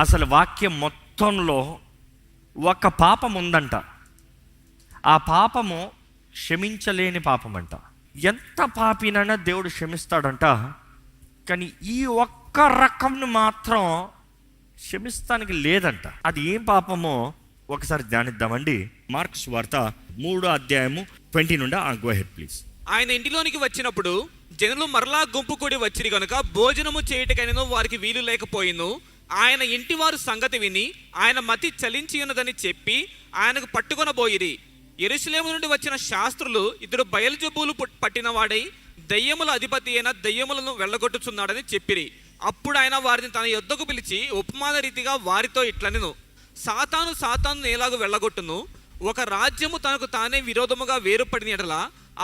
అసలు వాక్యం మొత్తంలో ఒక పాపం ఉందంట. ఆ పాపము క్షమించలేని పాపం అంట. ఎంత పాపినైనా దేవుడు క్షమిస్తాడంట, కానీ ఈ ఒక్క రకంను మాత్రం క్షమిస్తానికి లేదంట. అది ఏం పాపమో ఒకసారి ధ్యానిద్దామండి. మార్కు సువార్త 3:20 నుండి. Go head please. ఆయన ఇంటిలోనికి వచ్చినప్పుడు జనులు మరలా గుంపు కూడి వచ్చిరి గనుక భోజనము చేయుటకైనను వారికి వీలు లేకపోయిను. ఆయన ఇంటి వారు సంగతి విని ఆయన మతి చలించి ఉన్నదని చెప్పి ఆయనకు పట్టుకొనబోయిరి. యెరూషలేము నుండి వచ్చిన శాస్త్రులు ఇతడు బయల్జెబూలు పట్టిన వాడై దయ్యముల అధిపతి అయిన దయ్యములను వెళ్ళగొట్టుచున్నాడని చెప్పిరి. అప్పుడు ఆయన వారిని తన యొద్దకు పిలిచి ఉపమాన రీతిగా వారితో ఇట్లనెను, సాతాను ఎలాగు వెళ్ళగొట్టును? ఒక రాజ్యము తనకు తానే విరోధముగా వేరుపడిన ఎడల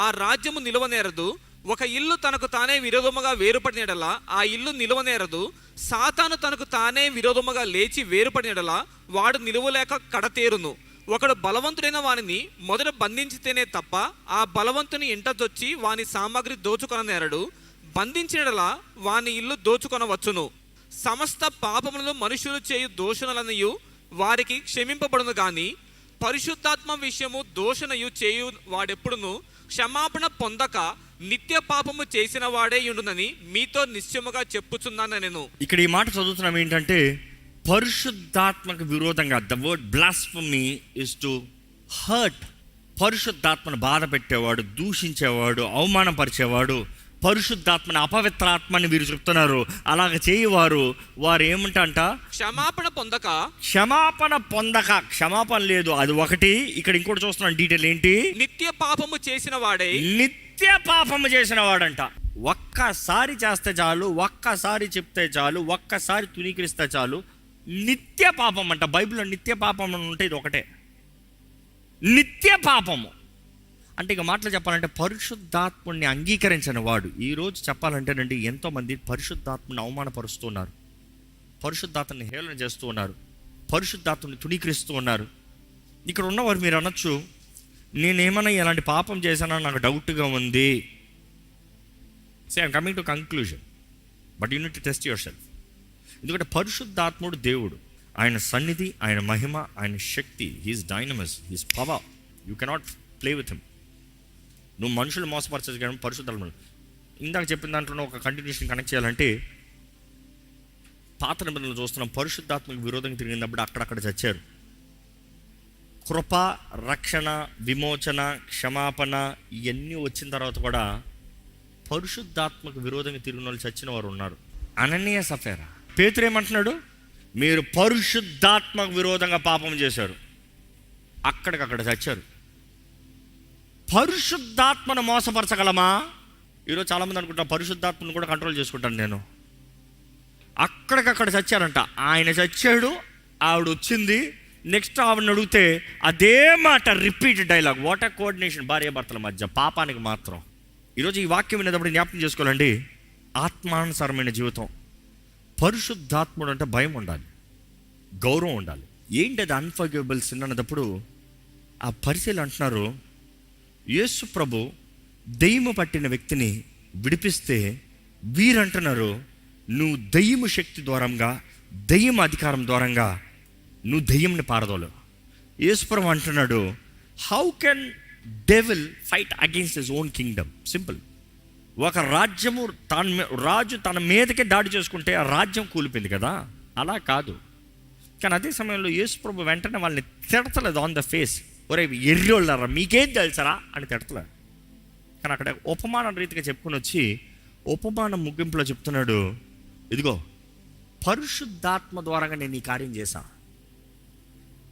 ఆ రాజ్యము నిలువనేరదు. ఒక ఇల్లు తనకు తానే విరోధముగా వేరుపడిన ఎడల ఆ ఇల్లు నిలువనేరదు. సాతాను తనకు తానే విరోధముగా లేచి వేరుపడిన ఎడల వాడు నిలువలేక కడతేరును. ఒకడు బలవంతుడైన వానిని మొదట బంధించితేనే తప్ప ఆ బలవంతుని ఇంటదొచ్చి వాని సామాగ్రి దోచుకొననేరడు. బంధించినడలా వాని ఇల్లు దోచుకొనవచ్చును. సమస్త పాపములను మనుషులు చేయు దోషణలనియు వారికి క్షమింపబడును, గాని పరిశుద్ధాత్మ విషయము దోషణయు చేయు వాడెప్పుడును క్షమాపణ పొందక నిత్య పాపము చేసిన వాడే యుండునని మీతో నిశ్చయముగా చెప్పుచున్నాను నేను. ఇక్కడ ఈ మాట చదువుతున్నాం ఏంటంటే, పరిశుద్ధాత్మకు విరోధంగా the word blasphemy is to hurt. పరిశుద్ధాత్మను బాధ పెట్టేవాడు, దూషించేవాడు, అవమానపరిచేవాడు, పరిశుద్ధాత్మని అపవిత్రాత్మని వీరు చెప్తున్నారు. అలాగ చేయవారు వారు ఏమంటంట, క్షమాపణ పొందక. క్షమాపణ లేదు, అది ఒకటి. ఇక్కడ ఇంకోటి చూస్తున్నాను డీటెయిల్ ఏంటి, నిత్య పాపము చేసిన వాడే. నిత్య పాపము చేసిన వాడంట. ఒక్కసారి చేస్తే చాలు, ఒక్కసారి చెప్తే చాలు, ఒక్కసారి తునీకరిస్తే చాలు, నిత్య పాపం అంట. బైబిల్లో నిత్య పాపం ఉంటే ఇది ఒకటే, నిత్య పాపము. అంటే ఇక మాటలు చెప్పాలంటే పరిశుద్ధాత్ముడిని అంగీకరించిన వాడు. ఈరోజు చెప్పాలంటేనండి, ఎంతోమంది పరిశుద్ధాత్మని అవమానపరుస్తున్నారు, పరిశుద్ధాత్మని హేళన చేస్తూ ఉన్నారు, పరిశుద్ధాత్మని తుణీకరిస్తూ ఉన్నారు. ఇక్కడ ఉన్నవారు మీరు అనొచ్చు, నేనేమన్నా ఎలాంటి పాపం చేశానో నాకు డౌట్గా ఉంది. Say I'm coming to conclusion, but you need to test yourself. ఎందుకంటే పరిశుద్ధాత్ముడు దేవుడు, ఆయన సన్నిధి, ఆయన మహిమ, ఆయన శక్తి, he's dynamis, he's power. You cannot play with him. నువ్వు మనుషులు మోసపరచదు కానీ పరిశుద్ధాత్మ. ఇందాక చెప్పిన దాంట్లో ఒక కంటిన్యూషన్ కనెక్ట్ చేయాలంటే, పాత నిబంధనలు చూస్తున్నాం, పరిశుద్ధాత్మకు విరోధంగా తిరిగినప్పుడు అక్కడక్కడ చచ్చారు. కృప, రక్షణ, విమోచన, క్షమాపణ ఇవన్నీ వచ్చిన తర్వాత కూడా పరిశుద్ధాత్మకు విరోధంగా తిరిగిన వాళ్ళు చచ్చిన వారు ఉన్నారు. అననీయ సఫేరా. పేతురు ఏమంటున్నాడు, మీరు పరిశుద్ధాత్మకు విరోధంగా పాపం చేశారు, అక్కడికక్కడ చచ్చారు. పరిశుద్ధాత్మను మోసపరచగలమా? ఈరోజు చాలామంది అనుకుంటా పరిశుద్ధాత్మను కూడా కంట్రోల్ చేసుకుంటాను నేను. అక్కడికక్కడ చచ్చారంట. ఆయన చచ్చాడు, ఆవిడ వచ్చింది, నెక్స్ట్ ఆవిడని అడిగితే అదే మాట, repeat dialogue. What a coordination భార్యాభర్తల మధ్య పాపానికి మాత్రం. ఈరోజు ఈ వాక్యం వినేటప్పుడు జ్ఞాపకం చేసుకోవాలండి, ఆత్మానుసారమైన జీవితం. పరిశుద్ధాత్ముడు అంటే భయం ఉండాలి, గౌరవం ఉండాలి. ఏంటి అది అన్ఫర్గివబుల్ సిన్ అన్నప్పుడు ఆ పరిశీలన అంటున్నారు, యేసు ప్రభు దెయ్యము పట్టిన వ్యక్తిని విడిపిస్తే వీరంటున్నారు, నువ్వు దెయ్యము శక్తి ద్వారంగా, దెయ్యం అధికారం ద్వారంగా నువ్వు దెయ్యంని పారదోలు. యేసు ప్రభు అంటున్నాడు, how can devil fight against his own Kingdom? Simple. ఒక రాజ్యము రాజు తన మీదకే దాడి చేసుకుంటే ఆ రాజ్యం కూలిపోయింది కదా, అలా కాదు. కానీ అదే సమయంలో యేసు ప్రభు వెంటనే వాళ్ళని తిడతలేదు ఆన్ ద ఫేస్, ఒరే ఎర్రోళ్ళరా మీకేం తెలుసరా అని తిడతలేదు. కానీ అక్కడ ఉపమానం రీతిగా చెప్పుకొని వచ్చి ఉపమానం ముగింపులో చెప్తున్నాడు, ఇదిగో పరిశుద్ధాత్మ ద్వారంగా నేను ఈ కార్యం చేశా.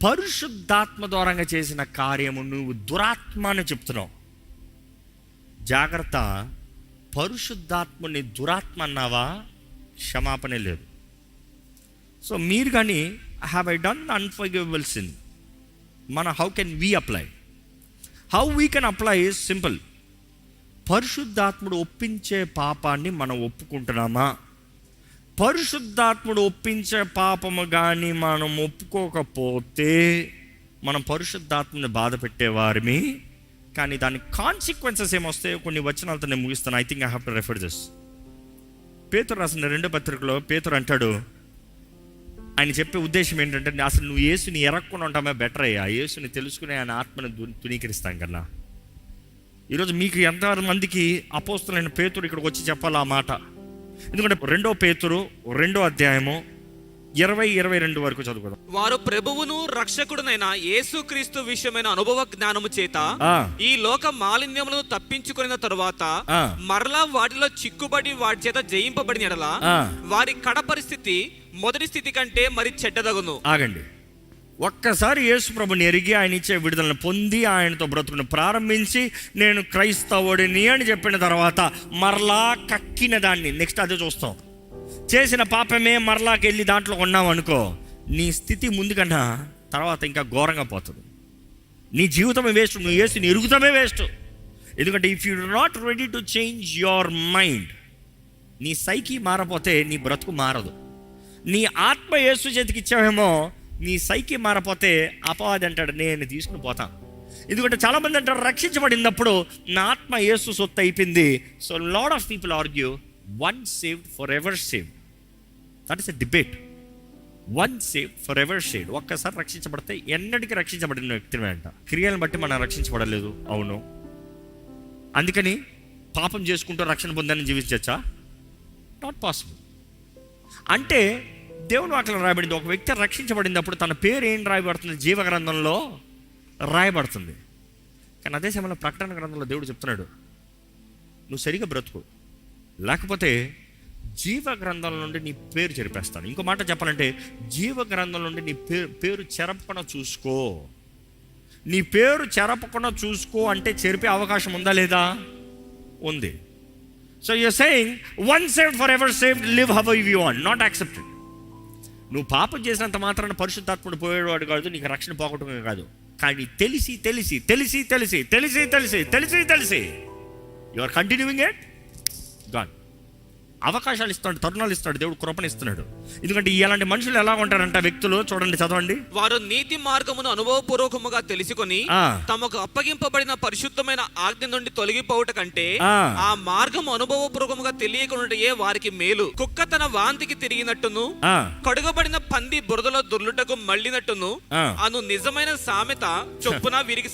పరిశుద్ధాత్మ ద్వారంగా చేసిన కార్యము నువ్వు దురాత్మ అని చెప్తున్నావు. జాగ్రత్త, పరిశుద్ధాత్మని దురాత్మ అన్నావా, క్షమాపణ లేదు. సో మీరు కానీ have I done unforgivable sin, how can we apply? How we can apply is simple. పరిశుద్ధాత్ముడు ఒప్పించే పాపాన్ని మనం ఒప్పుకుంటున్నామా? పరిశుద్ధాత్ముడు ఒప్పించే పాపము కానీ మనం ఒప్పుకోకపోతే మనం పరిశుద్ధాత్మని బాధ పెట్టేవారిని. కానీ దాని కాన్సిక్వెన్సెస్ ఏమొస్తాయో కొన్ని వచనాలతో నేను ముగిస్తాను. I think I have to refer this. పేతురు రాసిన 2వ పత్రికలో పేతురు అంటాడు, ఆయన చెప్పే ఉద్దేశం ఏంటంటే, అసలు నువ్వు యేసుని ఎరక్కుండా ఉంటామే బెటర్ అయ్యా, యేసుని తెలుసుకునే ఆయన ఆత్మను తునీకరిస్తాం కన్నా. ఈరోజు మీకు ఎంతమందికి అపోస్తలుడైన పేతురు ఇక్కడికి వచ్చి చెప్పాలి ఆ మాట? ఎందుకంటే 2 పేతురు 2వ అధ్యాయము 20-22 వరకు చదువుకుందాం. వారు ప్రభువును రక్షకుడునైన యేసుక్రీస్తు విషయమైన అనుభవ జ్ఞానము చేత ఈ లోక మాలిన్యములను తప్పించుకున్న తరువాత మరలా వాటిలో చిక్కుబడి వాటి చేత జయింపబడిన ఎడల వారి కడ పరిస్థితి మొదటి స్థితి కంటే మరి చెడ్డదగును. ఆగండి. ఒక్కసారి యేసు ప్రభుని ఎరిగి ఆయన ఇచ్చే విడుదలను పొంది ఆయనతో బ్రతుకును ప్రారంభించి నేను క్రైస్తవుడిని అని చెప్పిన తర్వాత మరలా కక్కిన దాన్ని నెక్స్ట్ అదే చూస్తాం. చేసిన పాపమే మరలాకి వెళ్ళి దాంట్లో ఉన్నావు అనుకో, నీ స్థితి ముందు కన్నా తర్వాత ఇంకా ఘోరంగా పోతుంది. నీ జీవితమే వేస్ట్, నువ్వు యేసుని ఎరుగుతామే వేస్ట్. ఎందుకంటే if you not ready to change your mind, నీ సైకి మారపోతే నీ బ్రతుకు మారదు. నీ ఆత్మ యేసు చేతికి ఇచ్చావేమో, నీ సైకి మారపోతే అపవాది అంటాడు నేను తీసుకుని పోతాను. ఎందుకంటే చాలామంది అంటారు రక్షించబడినప్పుడు నా ఆత్మ యేసు సొత్తు అయిపోయింది. So lot of people argue one saved for ever saved. That is a debate. One saved for ever saved. ఒక్కసారి రక్షించబడితే ఎన్నటికీ రక్షించబడిన వ్యక్తిని అంట. క్రియలను బట్టి మనం రక్షించబడలేదు, అవును. అందుకని పాపం చేసుకుంటూ రక్షణ పొందాలని జీవించచ్చా? Not possible. అంటే దేవుని వాక్యం రాయబడింది, ఒక వ్యక్తి రక్షించబడినప్పుడు తన పేరు ఏం రాయబడుతుంది? జీవ గ్రంథంలో రాయబడుతుంది. కానీ అదే సమయంలో ప్రకటన గ్రంథంలో దేవుడు చెప్తున్నాడు, నువ్వు సరిగా బ్రతుకు, లేకపోతే జీవ గ్రంథం నుండి నీ పేరు చెరిపేస్తాను. ఇంకో మాట చెప్పాలంటే జీవ గ్రంథం నుండి నీ పేరు చెరపకుండా చూసుకో. నీ పేరు చెరపకుండా చూసుకో అంటే చెరిపే అవకాశం ఉందా లేదా? ఉంది. So you're saying one saved for ever saved, live how you want, not accepted. నువ్వు పాపం చేసినంత మాత్రాన పరిశుద్ధాత్ముడు పోయేవాడు కాదు, నీకు రక్షణ పోగొట్టమే కాదు. కానీ తెలిసి తెలిసి తెలిసి తెలిసి తెలిసి తెలిసి తెలిసి తెలిసి you are continuing it, God అవకాశాలు ఇస్తాడు, తరుణాలు ఇస్తాడు, దేవుడు కృపణ ఇస్తున్నాడు. ఎందుకంటే ఇలాంటి మనుషులు ఎలా ఉంటారంట వ్యక్తులు, చూడండి చదవండి. వారు నీతి మార్గమును అనుభవపూర్వకముగా తెలుసుకొని తమకు అప్పగింపబడిన పరిశుద్ధమైన ఆజ్ఞ నుండి తొలగిపోవుట కంటే ఆ మార్గము అనుభవపూర్వకముగా తెలియకుండాయే వారికి మేలు. కుక్క తన వాంతికి తిరిగినట్టును కడుగబడిన పంది బురదలో దుర్లుటకు మళ్ళినట్టును అను నిజమైన సామెత చొప్పున వీరికి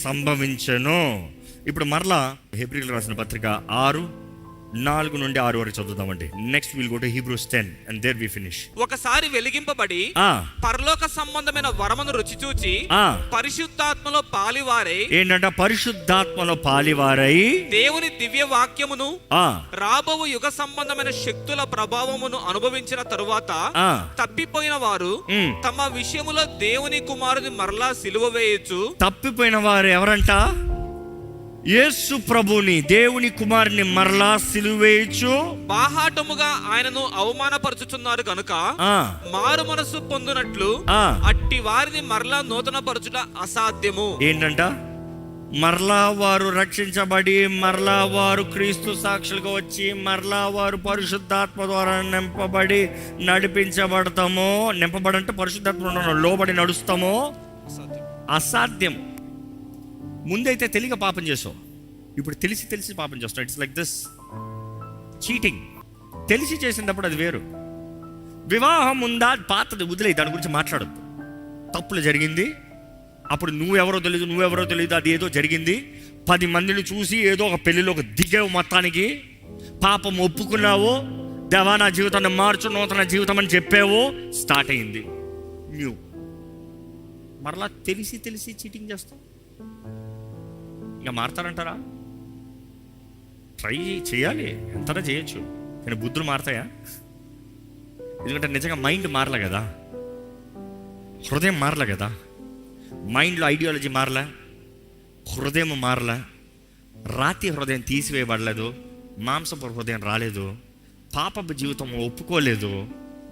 సంభవించెను. ఇప్పుడు మరలా హెబ్రీయులకు రాసిన పత్రిక 6:4 నుండి 6 వరకు చదువుదామండి. Next will go to Hebrews 10 and there we finish. ఒకసారి వెలిగింపబడి పరలోక సంబంధమైన వరమును రుచి చూచి పరిశుద్ధాత్మలో పాలివారై, ఏంటంట? పరిశుద్ధాత్మలో పాలివారై దేవుని దివ్య వాక్యమును రాబో యుగ సంబంధమైన శక్తుల ప్రభావమును అనుభవించిన తరువాత తప్పిపోయిన వారు తమ విషయములో దేవుని కుమారుని మరలా సిలువ వేయొచ్చు. తప్పిపోయిన వారు ఎవరంట? యేసు ప్రభుని, దేవుని కుమారుని మరలా సిలువేయచ్చు. బాహాటముగా ఆయనను అవమానపరచుచున్నారు కనుక మారు మనసు పొందునట్లు అట్టి వారిని మరలా నూతన పరచుట అసాధ్యము. ఏంటంట? మరలా వారు రక్షించబడి, మరలా వారు క్రీస్తు సాక్షులుగా వచ్చి, మరలా వారు పరిశుద్ధాత్మ ద్వారా నింపబడి నడిపించబడతామో, నింపబడంటే పరిశుద్ధాత్మ లోబడి నడుస్తామో అసాధ్యం. ముందైతే తెలియక పాపం చేసావు, ఇప్పుడు తెలిసి తెలిసి పాపం చేస్తావు. It's like this cheating. తెలిసి చేసినప్పుడు అది వేరు. వివాహం ఉందా, పాతది వదిలే, దాని గురించి మాట్లాడద్దు. తప్పులు జరిగింది, అప్పుడు నువ్వెవరో తెలియదు, అది ఏదో జరిగింది. 10 మందిని చూసి ఏదో ఒక పెళ్లిలోకి దిగావు, మొత్తానికి పాపం ఒప్పుకున్నావు, దేవా నా జీవితాన్ని మార్చు, నూతన జీవితం అని చెప్పావు, స్టార్ట్ అయింది న్యూ. మరలా తెలిసి తెలిసి చీటింగ్ చేస్తావు, ఇక మారతారంటారా? ట్రై చేయాలి, ఎంతనా చేయొచ్చు, కానీ బుద్ధులు మారతాయా? ఎందుకంటే నిజంగా మైండ్ మారలే కదా, హృదయం మారలే కదా. మైండ్లో ఐడియాలజీ మారలే, హృదయం మారలే, రాతి హృదయం తీసివేయబడలేదు, మాంసపు హృదయం రాలేదు, పాపపు జీవితం ఒప్పుకోలేదు,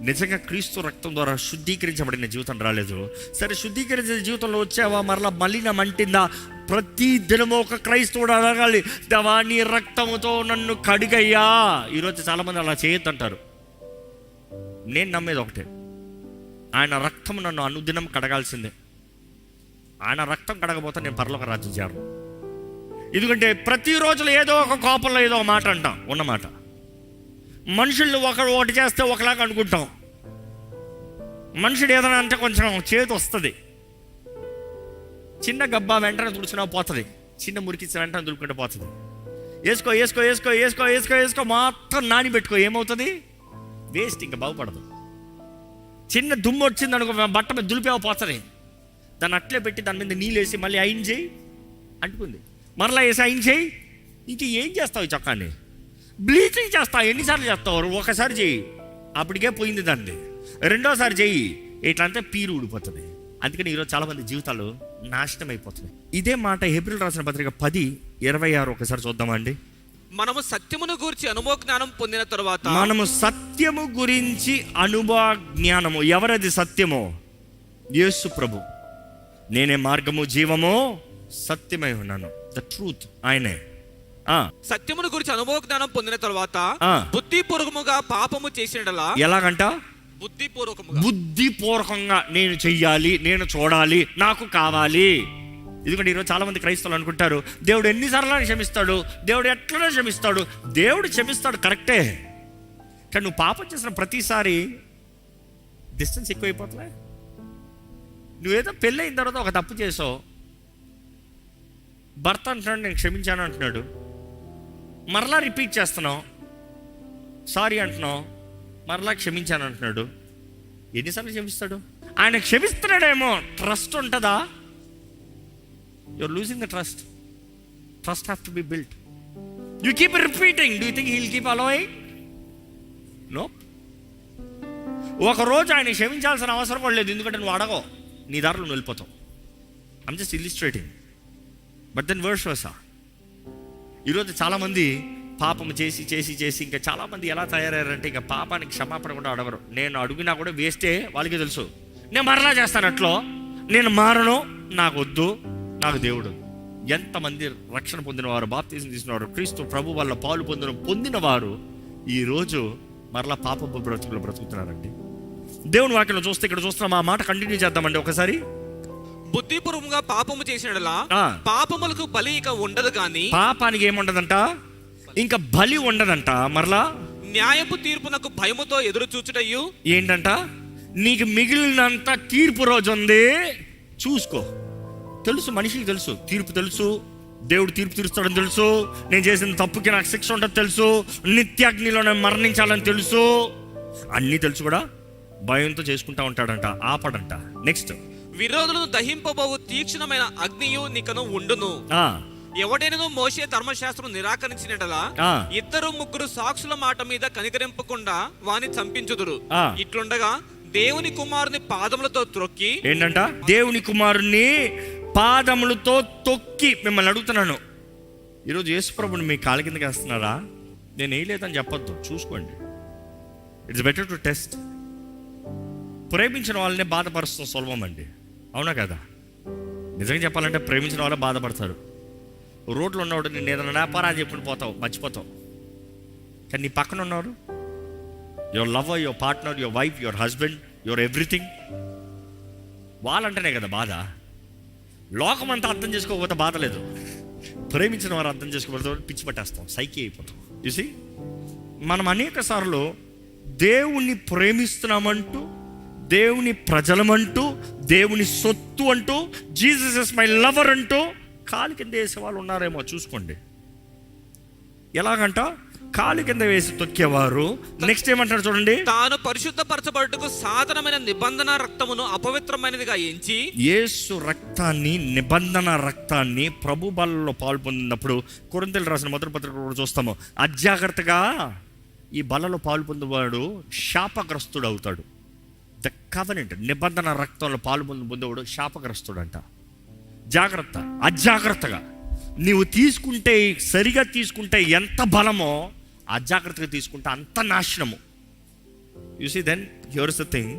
నిజంగా క్రీస్తు రక్తం ద్వారా శుద్ధీకరించబడిన జీవితం రాలేదు. సరే, శుద్ధీకరించిన జీవితంలో వచ్చావా, మరలా మలినం అంటిందా? ప్రతి దినము ఒక క్రైస్తవుడు అడగాలి, దేవా నీ రక్తముతో నన్ను కడిగయ్యా. ఈరోజు చాలామంది అలా చేయొద్దంటారు. నేను నమ్మేది ఒకటే, ఆయన రక్తం నన్ను అనుదినం కడగాల్సిందే. ఆయన రక్తం కడగపోతే నేను పరలోక రాజ్యం చేరను. ఎందుకంటే ప్రతిరోజులో ఏదో ఒక కోపంలో ఏదో ఒక మాట అంటాం, ఉన్నమాట. మనుషుల్ని ఒకటి చేస్తే ఒకలాగా అనుకుంటాం, మనుషుడు ఏదైనా అంటే కొంచెం చేతి వస్తుంది, చిన్న గబ్బా వెంటనే తుడుచుకున్నా పోతుంది, చిన్న మురికిచ్చిన వెంటనే దులుపుకుంటే పోతుంది. వేసుకో వేసుకో వేసుకో వేసుకో వేసుకో వేసుకో మొత్తం నానిబెట్టుకో, ఏమవుతుంది? వేస్ట్, ఇంకా బాగుపడదు. చిన్న దుమ్ము వచ్చింది అనుకో, బట్ట మీద దులిపేవ పోతుంది, దాన్ని అట్లే పెట్టి దాని మీద నీళ్ళు వేసి మళ్ళీ ఐన్ చేయి, అంటుకుంది, మరలా వేసి ఐన్ చేయి. ఇంక ఏం చేస్తావు ఈ చొక్కాన్ని? బ్లీచింగ్ చేస్తావు. ఎన్నిసార్లు చేస్తావు? ఒకసారి చెయ్యి, అప్పటికే పోయింది దాన్ని. రెండోసారి చెయ్యి, ఇట్లంతా పీరు ఊడిపోతుంది. అందుకని ఈరోజు చాలామంది జీవితాలు నాశనం అయిపోతున్నాయి. ఇదే మాట హెబ్రీయులకు రాసిన పత్రిక 10:26 ఒకసారి చూద్దామండి. మనము సత్యమును గురించి అనుభవ జ్ఞానం పొందిన తర్వాత, మనము సత్యము గురించి అనుభవ జ్ఞానము. ఎవరది సత్యము? యేసు ప్రభు. నేనే మార్గము జీవము సత్యమై ఉన్నాను, ద ట్రూత్ ఆయనే. సత్యమును గురించి అనుభవ జ్ఞానం పొందిన తర్వాత బుద్ధిపూర్వకముగా పాపము చేసినలా. ఎలాగంట? బుద్ధిపూర్వకంగా నేను చెయ్యాలి, నేను చూడాలి, నాకు కావాలి. ఎందుకంటే ఈరోజు చాలా మంది క్రైస్తవులు అనుకుంటారు దేవుడు ఎన్నిసార్లు క్షమిస్తాడు, దేవుడు ఎట్లా క్షమిస్తాడు. దేవుడు క్షమిస్తాడు కరెక్టే, కానీ నువ్వు పాపం చేసిన ప్రతిసారి డిస్టెన్స్ ఎక్కువైపోతుందా? నువ్వేదో పెళ్ళి అయిన తర్వాత ఒక తప్పు చేసావు, భర్త అంటున్నాడు నేను క్షమించాను అంటున్నాడు, మరలా రిపీట్ చేస్తున్నావు, సారీ అంటున్నావు, మరలా క్షమించాను అంటున్నాడు. ఎన్నిసార్లు క్షమిస్తాడు? ఆయన క్షమిస్తున్నాడేమో, ట్రస్ట్ ఉంటుందా? You're losing the trust. Trust have to be built. You keep repeating, do you think he will keep allowing? No. ఒకరోజు ఆయన క్షమించాల్సిన అవసరం కూడా లేదు, ఎందుకంటే నువ్వు అడగవు, నీ దారిలో నువ్వు వెళ్ళిపోతావు. I'm just illustrating. But then vice versa. ఈరోజు చాలామంది పాపం చేసి చేసి చేసి ఇంకా చాలామంది ఎలా తయారయ్యారంటే ఇంకా పాపానికి క్షమాపణ కూడా అడగరు. నేను అడిగినా కూడా వేస్టే, వాళ్ళకి తెలుసు. నేను మరలా చేస్తాను అట్లో, నేను మారను, నాకు వద్దు, నాకు దేవుడు. ఎంతమంది రక్షణ పొందినవారు, బాప్తిజం తీసుకున్నవారు, క్రీస్తు ప్రభు వల్ల పాలు పొందిన వారు ఈరోజు మరలా పాపపు బ్రతుకులు బ్రతుకుతున్నారండి. దేవుని వాక్యంలో చూస్తే, ఇక్కడ చూస్తున్నాం, ఆ మాట కంటిన్యూ చేద్దామండి ఒకసారి. బుద్ధిపూర్వకంగా పాపము చేసినలా పాపములకు బలి ఇక ఉండదు. కానీ పాపానికి ఏముండదంట? ఇంకా బలి ఉండదంట. మరలా న్యాయపు తీర్పునకు భయముతో ఎదురు చూచుటయు. ఏంటంట? నీకు మిగిలినంత తీర్పు రోజు ఉంది, చూసుకో. తెలుసు, మనిషికి తెలుసు, తీర్పు తెలుసు, దేవుడు తీర్పు తీరుస్తాడని తెలుసు, నేను చేసిన తప్పుకి నాకు శిక్ష ఉంటుంది తెలుసు, నిత్యాగ్నిలో నేను మరణించాలని తెలుసు, అన్నీ తెలుసు కూడా భయంతో చేసుకుంటా ఉంటాడంట, ఆపడంట. నెక్స్ట్, విరోధులను దహింపబోవు తీక్షణమైన అగ్నియు నీకను ఉండును. ఎవడైనా మోషే ధర్మశాస్త్రం నిరాకరించినట్లా 2-3 సాక్షుల మాట మీద కనికరింపకుండా వాని చంపించుదురు. ఇట్లుండగా దేవుని కుమారుని పాదములతో త్రొక్కి. ఏంటంట? దేవుని కుమారుని పాదములతో తొక్కి. మిమ్మల్ని అడుగుతున్నాను, ఈరోజు యేసుప్రభుని మీ కాళ్ళ కిందకి వేస్తున్నారా? నేను వేయలేదని చెప్పొద్దు, చూసుకోండి. It's better to test. ప్రేమించిన వాళ్ళని బాధపరుస్తాం సులభం అండి, అవునా కదా? నిజంగా చెప్పాలంటే ప్రేమించిన వాళ్ళే బాధపడతారు. రోడ్లో ఉన్నవాడు నేను ఏదైనా వ్యాపారా చెప్పుకుని పోతావు, మర్చిపోతావు. కానీ నీ పక్కన ఉన్నవాడు, your lover, your partner, your wife, your husband, your everything, వాళ్ళంటేనే కదా బాధ. లోకం అంతా అర్థం చేసుకోకపోతే బాధ లేదు, ప్రేమించిన వారు అర్థం చేసుకోకపోతే పిచ్చి పట్టేస్తాం, సైకి అయిపోతాం. చూసి మనం అనేక సార్లు దేవుణ్ణి ప్రేమిస్తున్నామంటూ, దేవుని ప్రజలమంటూ, దేవుని సొత్తు అంటూ, జీసస్ ఇస్ మై లవర్ అంటూ కాలు కింద వేసే వాళ్ళు ఉన్నారేమో చూసుకోండి. ఎలాగంట? కాలు కింద వేసి తొక్కేవారు. నెక్స్ట్ ఏమంటారు చూడండి, తాను పరిశుద్ధపరచబడుటకు సాధనమైన నిబంధన రక్తమును అపవిత్రమైనదిగా ఎంచి. యేసు రక్తాన్ని, నిబంధన రక్తాన్ని ప్రభు బలలో పాల్పొందినప్పుడు, కొరింథీయులకు రాసిన మొదటి పత్రిక కూడా చూస్తాము, అజాగ్రత్తగా ఈ బలలో పాల్పొందేవాడు శాపగ్రస్తుడు అవుతాడు. ద కవెనెంట్, నిబంధన రక్తంలో పొందేవాడు శాపగ్రస్తుడు అంట. జాగ్రత్త. అజాగ్రత్తగా నీవు తీసుకుంటే, సరిగా తీసుకుంటే ఎంత బలమో, అజాగ్రత్తగా తీసుకుంటే అంత నాశనము. You see, then here is the thing.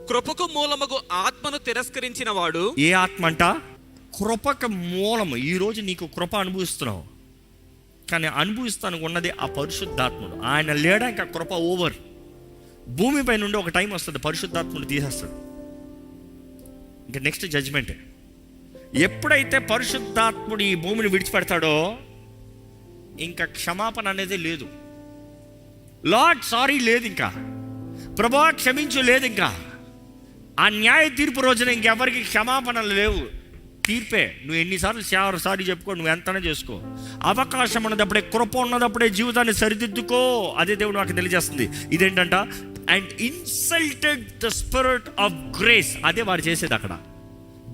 కృపకు మూలముగు ఆత్మను తిరస్కరించిన వాడు. ఏ ఆత్మ అంట? కృపకు మూలము. ఈరోజు నీకు కృప అనుభవిస్తున్నావు, కానీ అనుభవిస్తాను ఉన్నది ఆ పరిశుద్ధాత్ముడు. ఆయన లేడా ఇంకా కృప ఓవర్. భూమిపై నుండి ఒక టైం వస్తుంది, పరిశుద్ధాత్ముడు తీసేస్తాడు. ఇంకా నెక్స్ట్ జడ్జ్మెంట్. ఎప్పుడైతే పరిశుద్ధాత్ముడు ఈ భూమిని విడిచిపెడతాడో ఇంకా క్షమాపణ అనేది లేదు. లార్డ్ సారీ లేదు, ఇంకా ప్రభా క్షమించు లేదు, ఇంకా ఆ న్యాయ తీర్పు రోజున ఇంకెవరికి క్షమాపణలు లేవు, తీర్పే. నువ్వు ఎన్నిసార్లు సారీ చెప్పుకో, నువ్వు ఎంతనే చేసుకో. అవకాశం ఉన్నదప్పుడే, కృప ఉన్నదప్పుడే జీవితాన్ని సరిదిద్దుకో. అదే దేవుడు నాకు తెలియజేస్తుంది. ఇదేంటంట, and insulted the spirit of grace. అదే వారు చేసేది అక్కడ.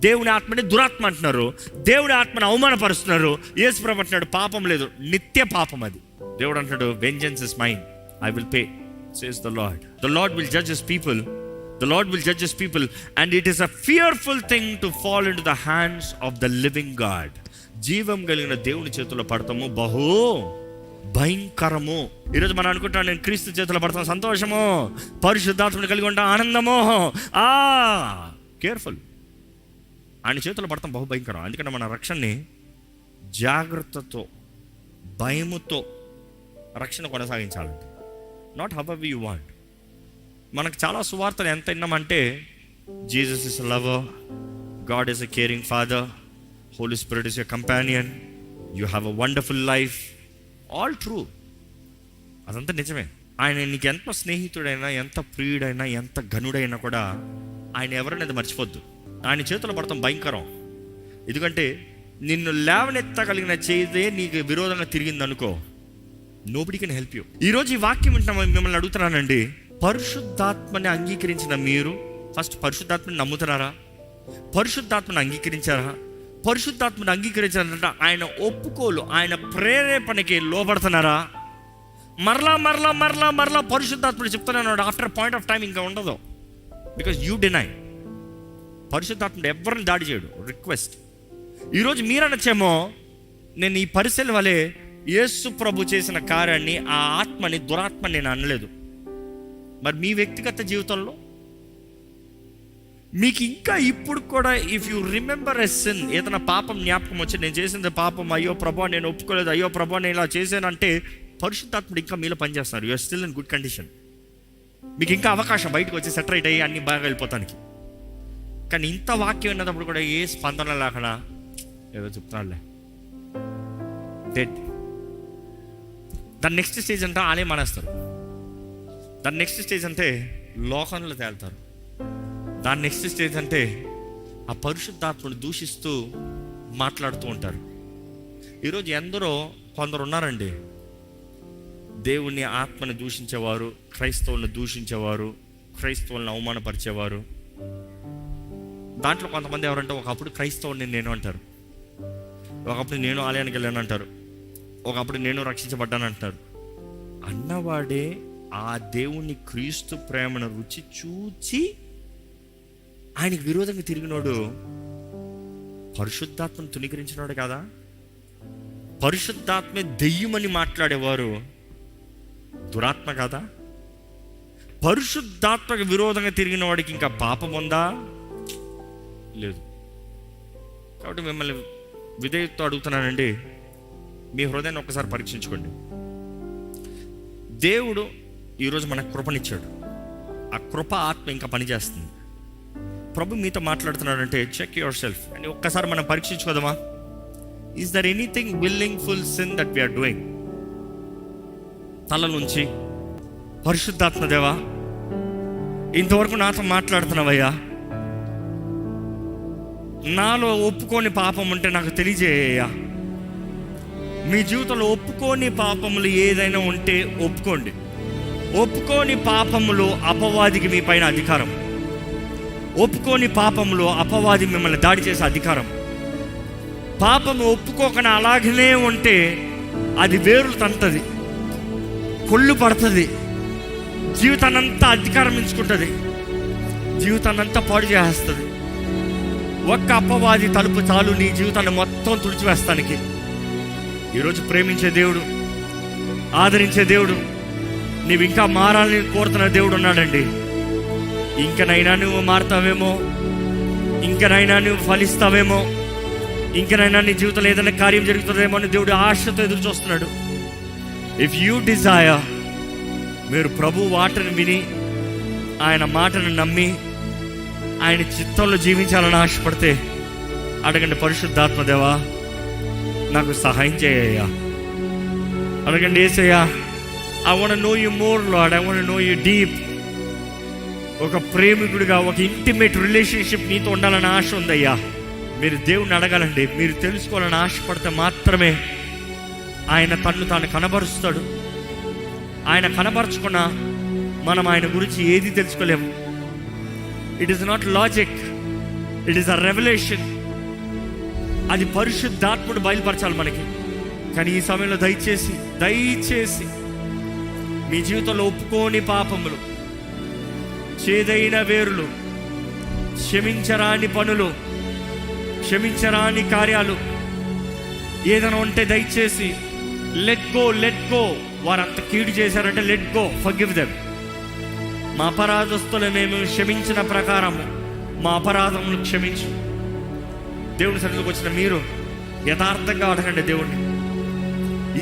దేవుని ఆత్మని దురాత్మ అంటున్నారు, దేవుని ఆత్మని అవమానపరుస్తున్నారు. యేసు ప్రభు అంటున్నాడు పాపం లేదు, నిత్య పాపం అది. దేవుడు అంటున్నాడు vengeance is mine, I will pay, says the Lord. The Lord will judge his people. The Lord will judge his people, and it is a fearful thing to fall into the hands of the living God. జీవం కలిగిన దేవుని చేతుల్లో పడతాము బహు భయంకరము. ఈరోజు మనం అనుకుంటాం నేను క్రీస్తు చేతుల్లో పడతాను, సంతోషము, పరిశుద్ధాత్మని కలిగి ఉంటాం, ఆనందము. కేర్ఫుల్, ఆయన చేతుల్లో పడతాం బహు భయంకరం. అందుకని మన రక్షణని జాగ్రత్తతో, భయముతో రక్షణ కొనసాగించాలంటే, నాట్ హౌ యు వాంట్. మనకు చాలా సువార్తలు ఎంత విన్నామంటే, Jesus is lover, God is a caring father, Holy Spirit is your companion, you have a wonderful life. All true, అదంతా నిజమే. ఆయన నీకు ఎంత స్నేహితుడైనా, ఎంత ప్రియుడైనా, ఎంత ఘనుడైనా కూడా ఆయన ఎవరనేది మర్చిపోద్దు. ఆయన చేతులు పడతాం భయంకరం. ఎందుకంటే నిన్ను లేవనెత్తగలిగిన చేదే నీకు విరోధంగా తిరిగింది అనుకో, నోబడీ కెన్ హెల్ప్ యూ. ఈరోజు ఈ వాక్యం వింటున్నా మిమ్మల్ని అడుగుతున్నానండి, పరిశుద్ధాత్మని అంగీకరించిన మీరు ఫస్ట్ పరిశుద్ధాత్మని నమ్ముతున్నారా? పరిశుద్ధాత్మని అంగీకరించారా? పరిశుద్ధాత్మని అంగీకరించారంటే ఆయన ఒప్పుకోలు, ఆయన ప్రేరేపణకి లోబడుతున్నారా? మరలా మరలా మరలా మరలా పరిశుద్ధాత్ముడు చెప్తున్నాడు, ఆఫ్టర్ పాయింట్ ఆఫ్ టైం ఇంకా ఉండదు. Because you deny. పరిశుద్ధాత్ముడు ఎవరిని దాడి చేయడు, రిక్వెస్ట్. ఈరోజు మీరు అనొచ్చేమో, నేను ఈ పరిశీలన వలె యేసు ప్రభు చేసిన కార్యాన్ని, ఆ ఆత్మని, దురాత్మని నేను అనలేదు. మరి మీ వ్యక్తిగత జీవితంలో మీకు ఇంకా ఇప్పుడు కూడా, if you remember a sin, ఏదైనా పాపం జ్ఞాపకం వచ్చి నేను చేసింది పాపం, అయ్యో ప్రభా నేను ఒప్పుకోలేదు, అయ్యో ప్రభా నేను ఇలా చేశానంటే, పరిశుద్ధాత్ముడు ఇంకా మీలో పనిచేస్తున్నారు. You are still in good condition. మీకు ఇంకా అవకాశం బయటకు వచ్చి సెటరైట్ అయ్యి అన్ని బాగా వెళ్ళిపోతానికి. కానీ ఇంత వాక్యం ఉన్నప్పుడు కూడా ఏ స్పందన లేకుండా ఏదో చెప్తున్నాడులే, డెడ్. దాని నెక్స్ట్ స్టేజ్ అంటే ఆలయం మానేస్తారు. దాని నెక్స్ట్ స్టేజ్ అంటే లోకంలో తేలుతారు. దాని నెక్స్ట్ స్టేజ్ అంటే ఆ పరిశుద్ధాత్మను దూషిస్తూ మాట్లాడుతూ ఉంటారు. ఈరోజు ఎందరో కొందరు ఉన్నారండి, దేవుని ఆత్మని దూషించేవారు, క్రైస్తవులను దూషించేవారు, క్రైస్తవులను అవమానపరిచేవారు. దాంట్లో కొంతమంది ఎవరంటే, ఒకప్పుడు క్రైస్తవుని నేను అంటారు, ఒకప్పుడు నేను ఆలయానికి వెళ్ళాను అంటారు, ఒకప్పుడు నేను రక్షించబడ్డాను అంటారు. అన్నవాడే ఆ దేవుని క్రీస్తు ప్రేమను రుచి చూచి ఆయనకి విరోధంగా తిరిగినోడు పరిశుద్ధాత్మను తుణీకరించినాడు కదా. పరిశుద్ధాత్మే దెయ్యమని మాట్లాడేవారు దురాత్మ కదా. పరిశుద్ధాత్మకు విరోధంగా తిరిగిన వాడికి ఇంకా పాపం ఉందా? లేదు. కాబట్టి మిమ్మల్ని విధేయతతో అడుగుతున్నానండి, మీ హృదయాన్ని ఒక్కసారి పరీక్షించుకోండి. దేవుడు ఈరోజు మనకు కృపనిచ్చాడు, ఆ కృప ఆత్మ ఇంకా పనిచేస్తుంది. ప్రభు మీతో మాట్లాడుతున్నాడంటే చెక్ యువర్ సెల్ఫ్ అని ఒక్కసారి మనం పరీక్షించుకోదామా? Is there anything willingful sin that we are doing? తల నుంచి పరిశుద్ధాత్మ దేవా, ఇంతవరకు నాతో మాట్లాడుతున్నావయ్యా, నాలో ఒప్పుకోని పాపం ఉంటే నాకు తెలియజేయ్యా. మీ జీవితంలో ఒప్పుకోని పాపములు ఏదైనా ఉంటే ఒప్పుకోండి. ఒప్పుకోని పాపములు అపవాదికి మీ పైన అధికారం. ఒప్పుకోని పాపములు అపవాది మిమ్మల్ని దాడి చేసే అధికారం. పాపము ఒప్పుకోకుండా అలాగనే ఉంటే అది వేరులు తంతది, కొళ్ళు పడుతుంది, జీవితాన్నంతా అధికారం ఎంచుకుంటుంది, జీవితాన్నంతా పాడు చేస్తుంది. ఒక్క అపవాది తలుపు చాలు నీ జీవితాన్ని మొత్తం తుడిచివేస్తానికి. ఈరోజు ప్రేమించే దేవుడు, ఆదరించే దేవుడు, నీవు ఇంకా మారాలని కోరుతున్న దేవుడు ఉన్నాడండి. ఇంకనైనా నువ్వు మారుతావేమో, ఇంకనైనా నువ్వు ఫలిస్తావేమో, ఇంకనైనా నీ జీవితంలో ఏదైనా కార్యం జరుగుతుందేమో అని దేవుడు ఆశతో ఎదురు చూస్తున్నాడు. ఇఫ్ యూ డిజైర్, మీరు ప్రభు వాటను విని ఆయన మాటను నమ్మి ఆయన చిత్తంలో జీవించాలని ఆశపడితే అడగండి, పరిశుద్ధాత్మ దేవా నాకు సహాయం చేయ్యా. అడగండి, యేసయ్యా, I want to know you more, Lord. I want to know you deep. ఒక ప్రేమికుడిగా, ఒక ఇంటిమేట్ రిలేషన్షిప్ నీతో ఉండాలని ఆశ ఉందయ్యా. మీరు దేవుణ్ణి అడగాలండి. మీరు తెలుసుకోవాలని ఆశపడితే మాత్రమే ఆయన తన్ను తాను కనబరుస్తాడు. ఆయన కనబరచుకున్నా మనం ఆయన గురించి ఏది తెలుసుకోలేము. It is not logic, it is a revolution. అది పరిశుద్ధాత్ముడు బయలుపరచాలి మనకి. కానీ ఈ సమయంలో దయచేసి మీ జీవితంలో ఒప్పుకోని పాపములు, చేదైన వేరులు, క్షమించరాని పనులు, క్షమించరాని కార్యాలు ఏదైనా ఉంటే దయచేసి లెట్ గో. వారంత కీడు చేశారంటే లెట్ గో, ఫర్గివ్ దెమ్. మా అపరాధస్తులు మేము క్షమించిన ప్రకారము మా అపరాధములు క్షమించు. దేవుని సన్నిధికి వచ్చిన మీరు యథార్థంగా అడగండి దేవుణ్ణి.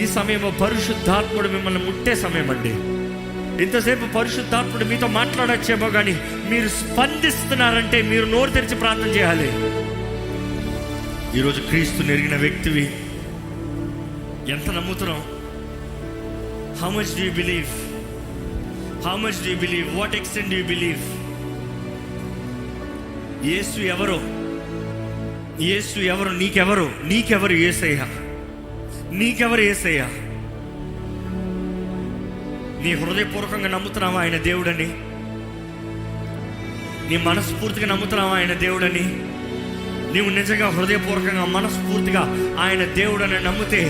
ఈ సమయంలో పరిశుద్ధాత్ముడు మిమ్మల్ని ముట్టే సమయం అండి. ఇంతసేపు పరిశుద్ధాత్ముడు మీతో మాట్లాడచ్చేమో కానీ మీరు స్పందిస్తున్నారంటే మీరు నోరు తెరిచి ప్రార్థన చేయాలి. ఈరోజు క్రీస్తుని ఎరిగిన వ్యక్తివి ఎంత నమ్ముతున్నావు? How much do you believe? How much do you believe? What extent do you believe? యేసు ఎవరు? నీకెవరు యేసయ్య? నీకెవరు యేసయ్య? నీ హృదయపూర్వకంగా నమ్ముతున్నావా ఆయన దేవుడని? నీ మనస్ఫూర్తిగా నమ్ముతున్నావా ఆయన దేవుడని? నీవు నిజంగా హృదయపూర్వకంగా మనస్ఫూర్తిగా ఆయన దేవుడని నమ్మితే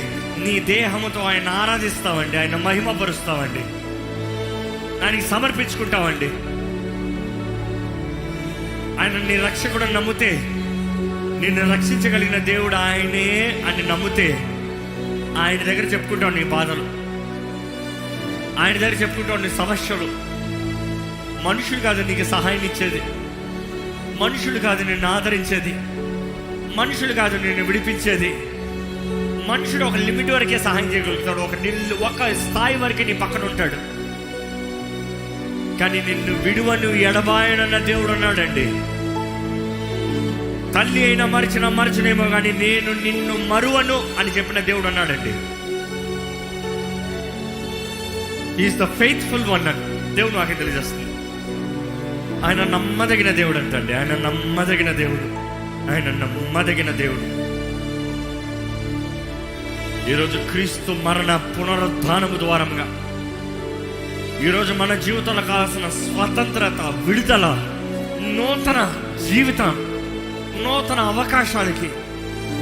నీ దేహంతో ఆయన ఆరాధిస్తావండి, ఆయన మహిమపరుస్తావండి, ఆయనకి సమర్పించుకుంటావండి. ఆయన నీ రక్షకుడని నమ్మితే, నిన్ను రక్షించగలిగిన దేవుడు ఆయనే అని నమ్మితే ఆయన దగ్గర చెప్పుకుంటావు నీ బాధలు, ఆయన దగ్గర చెప్పుకుంటావు నీ సమస్యలు. మనుషుడు కాదు నీకు సహాయం ఇచ్చేది, మనుషుడు కాదు నిన్ను ఆదరించేది, మనుషుడు కాదు నిన్ను విడిపించేది. మనుషుడు ఒక లిమిట్ వరకే సహాయం చేయగలుగుతాడు, ఒక స్థాయి వరకే నీ పక్కన ఉంటాడు. కానీ నిన్ను విడువను ఎడబాయనన్న దేవుడు అన్నాడండి. తల్లి అయినా మరచినేమో కానీ నేను నిన్ను మరువను అని చెప్పిన దేవుడు అన్నాడండి. ఈజ్ ద ఫెయిత్ఫుల్ వన్ అని దేవుడు నాకే తెలియజేస్తుంది. ఆయన నమ్మదగిన దేవుడు అంటండి. ఆయన నమ్మదగిన దేవుడు. ఈరోజు క్రీస్తు మరణ పునరుద్ధానము ద్వారంగా ఈరోజు మన జీవితంలో కావాల్సిన స్వతంత్రత, విడుదల, నూతన జీవితం, నూతన అవకాశాలకి,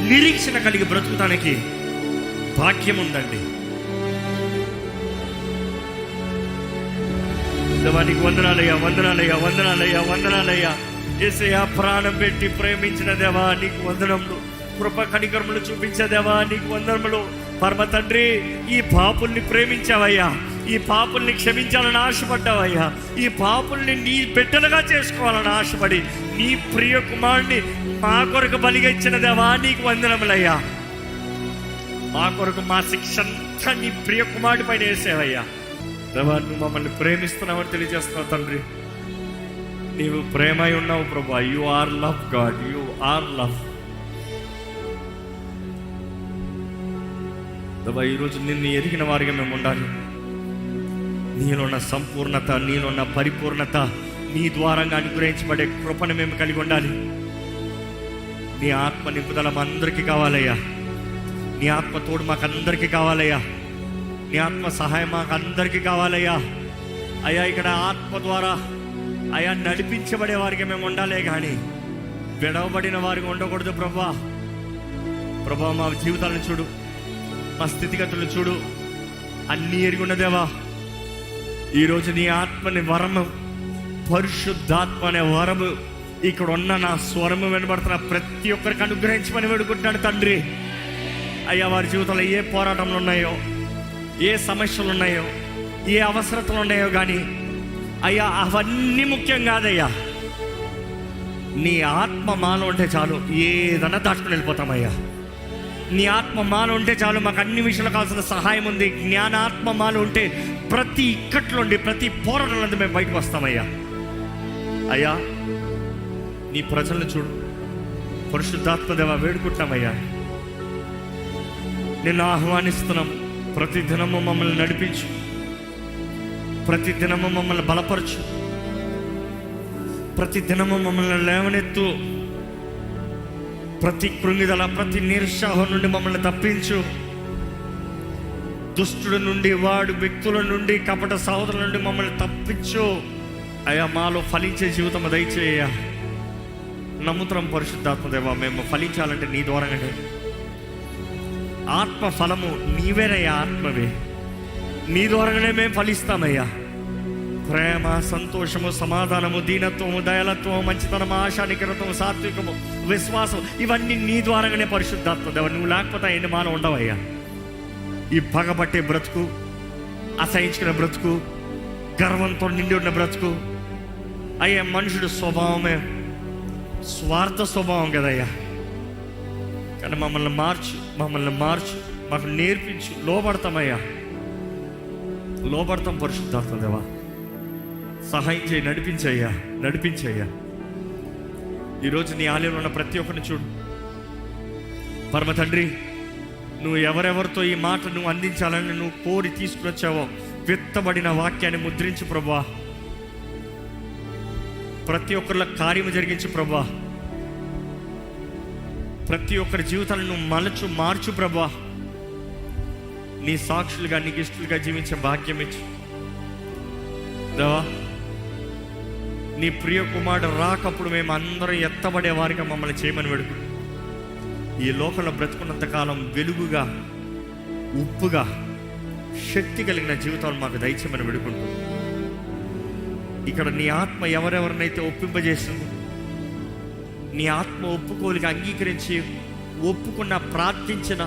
నిరీక్షణ కలిగి బ్రతుకుతానికి భాగ్యం ఉందండి. దేవానికి వందనాలయ్యా. యేసయ్యా, ప్రాణం పెట్టి ప్రేమించిన దేవా నీకు వందనములు. కృప కనికరములు చూపించే దేవా నీకు వందనములు. పరమ తండ్రి, ఈ పాపుల్ని ప్రేమించావయ్యా, ఈ పాపుల్ని క్షమించాలని ఆశపడ్డావయ్యా, ఈ పాపుల్ని నీ బిడ్డలుగా చేసుకోవాలని ఆశపడి నీ ప్రియ కుమారుని మా కొరకు బలిగా ఇచ్చిన దేవా నీకు వందనములయ్యా. మా కొరకు మా శిక్ష అంతా నీ ప్రియ కుమారుడి పైన వేసేవయ్యా. దేవా, నువ్వు మమ్మల్ని ప్రేమిస్తున్నావని తెలియజేస్తున్నావు తండ్రి. నీవు ప్రేమై ఉన్నావు ప్రభా. You are love God, you are love. దేవా, ఈరోజు నిన్ను ఎరిగిన వారిగా మేము ఉండాలి. నీలో ఉన్న సంపూర్ణత, నీలో ఉన్న పరిపూర్ణత, నీ ద్వారంగా అనుగ్రహించబడే కృపను మేము కలిగి ఉండాలి. నీ ఆత్మ నింపుదల మా అందరికీ కావాలయ్యా. నీ ఆత్మ తోడు మాకు అందరికీ కావాలయ్యా. నీ ఆత్మ సహాయం మాకు అందరికీ కావాలయ్యా. అయ్యా, ఇక్కడ ఆత్మ ద్వారా అయ్యా నడిపించబడే వారికి మేము ఉండాలే కానీ విడవబడిన వారికి ఉండకూడదు ప్రభా. మా జీవితాలను చూడు, మా స్థితిగతులను చూడు, అన్నీ ఎరిగి ఉన్నదేవా. ఈరోజు నీ ఆత్మని వరము, పరిశుద్ధాత్మ అనే వరము ఇక్కడ ఉన్న నా స్వరము వినబడుతున్న ప్రతి ఒక్కరికి అనుగ్రహించమని వేడుకుంటున్నాడు తండ్రి. అయ్యా, వారి జీవితంలో ఏ పోరాటంలో ఉన్నాయో, ఏ సమస్యలు ఉన్నాయో, ఏ అవసరతలు ఉన్నాయో కానీ అయ్యా అవన్నీ ముఖ్యం కాదయ్యా. నీ ఆత్మ మాలో ఉంటే చాలు, ఏదన్నా దాటుకుని వెళ్ళిపోతామయ్యా. నీ ఆత్మ మాలో ఉంటే చాలు, మాకు అన్ని విషయాలు కావాల్సిన సహాయం ఉంది. జ్ఞానాత్మ మాలో ఉంటే ప్రతి ఇక్కట్లో ఉండి ప్రతి పోరాటంలో మేము బయటకు వస్తామయ్యా. అయ్యా, నీ ప్రజలను చూడు, పరిశుద్ధాత్మ దేవా వేడుకుంటామయ్యా. నిన్ను ఆహ్వానిస్తున్నాం. ప్రతి దినము మమ్మల్ని నడిపించు, ప్రతి దినము మమ్మల్ని బలపరచు. ప్రతి దినము మమ్మల్ని లేవనెత్తు. ప్రతి కృంగిదల, ప్రతి నిరుత్సాహం నుండి మమ్మల్ని తప్పించు. దుష్టుల నుండి, వాడు వ్యక్తుల నుండి, కపట సహోదరుల నుండి మమ్మల్ని తప్పించు అయ్యా. మాలో ఫలించే జీవితం దయచేయ. నమ్ముత్రం పరిశుద్ధాత్మదేవా, మేము ఫలించాలంటే నీ ద్వారానే. ఆత్మ ఫలము నీవేనయ్యా, ఆత్మవే. నీ ద్వారానే మేము ఫలిస్తామయ్యా. ప్రేమ, సంతోషము, సమాధానము, దీనత్వము, దయాలత్వము, మంచితనము, ఆశానికరత్వము, సాత్వికము, విశ్వాసం, ఇవన్నీ నీ ద్వారానే పరిశుద్ధాత్మదేవా. నువ్వు లేకపోతే ఎన్ని మాలో ఉండవయ్యా. ఈ పగబట్టే బ్రతుకు, అసహించుకునే బ్రతుకు, గర్వంతో నిండి ఉన్న బ్రతుకు అయ్యా, మనుషుడు స్వభావమే స్వార్థ స్వభావం కదయ్యా. కానీ మమ్మల్ని మార్చు, మాకు నేర్పించు. లోబడతామయ్యా, లోబడతాం. పరిశుద్ధాత్మదేవా సహాయం చేయి, నడిపించయ్యా. ఈరోజు నీ ఆలయంలో ఉన్న ప్రతి ఒక్కరిని చూడు పరమ తండ్రి. నువ్వు ఎవరెవరితో ఈ మాట నువ్వు అందించాలని నువ్వు కోరి తీసుకుని వచ్చావో విత్తబడిన వాక్యాన్ని ముద్రించు ప్రభువా. ప్రతి ఒక్కరిలో కార్యము జరిగించు ప్రభువా. ప్రతి ఒక్కరి జీవితాలను నువ్వు మార్చు ప్రభువా. నీ సాక్షులుగా, నీకు ఇష్టలుగా జీవించే భాగ్యం ఇచ్చు దేవా. నీ ప్రియ కుమారుడు రాకప్పుడు మేము అందరం ఎత్తబడే వారిగా మమ్మల్ని చేయమని వేడుకు. ఈ లోకంలో బ్రతుకున్నంత కాలం వెలుగుగా, ఉప్పుగా, శక్తి కలిగిన జీవితాలు మాకు దయచేయమని వేడుకుంటూ, ఇక్కడ నీ ఆత్మ ఎవరెవరినైతే ఒప్పింపజేసింది, నీ ఆత్మ ఒప్పుకోలుగా అంగీకరించి ఒప్పుకున్న, ప్రార్థించిన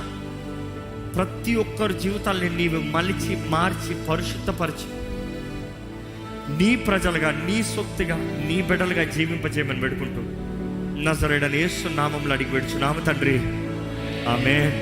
ప్రతి ఒక్కరి జీవితాల్ని నీవు మలిచి, మార్చి, పరిశుద్ధపరిచి నీ ప్రజలుగా, నీ సొత్తుగా, నీ బిడ్డలుగా జీవింపజేయమని వేడుకుంటూ నజరేయుడైన యేసు నామములో అడిగి వేడుచున్నాము తండ్రి. ఆమేన్.